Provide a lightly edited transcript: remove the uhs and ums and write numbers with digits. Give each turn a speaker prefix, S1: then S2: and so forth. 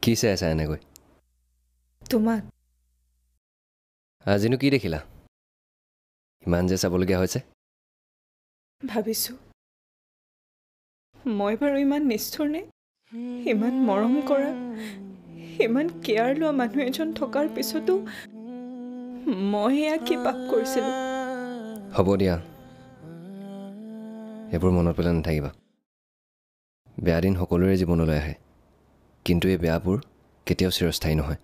S1: কি চাই আছা এনেকৈ?
S2: তোমাক।
S1: আজিনো কি দেখিলা ইমান যে চাবলগীয়া হৈছে?
S2: ভাবিছোঁ মই বাৰু ইমান নিষ্ঠুৰ নে? ইমান মৰম কৰা, ইমান কেয়াৰ লোৱা মানুহ এজন থকাৰ পিছতো মই এয়া কি পাপ কৰিছিলোঁ?
S1: হ'ব দিয়া, এইবোৰ মনত পেলাই নাথাকিবা। বেয়া দিন সকলোৰে জীৱনলৈ আহে, কিন্তু এই বেয়াবোৰ কেতিয়াও চিৰস্থায়ী নহয়।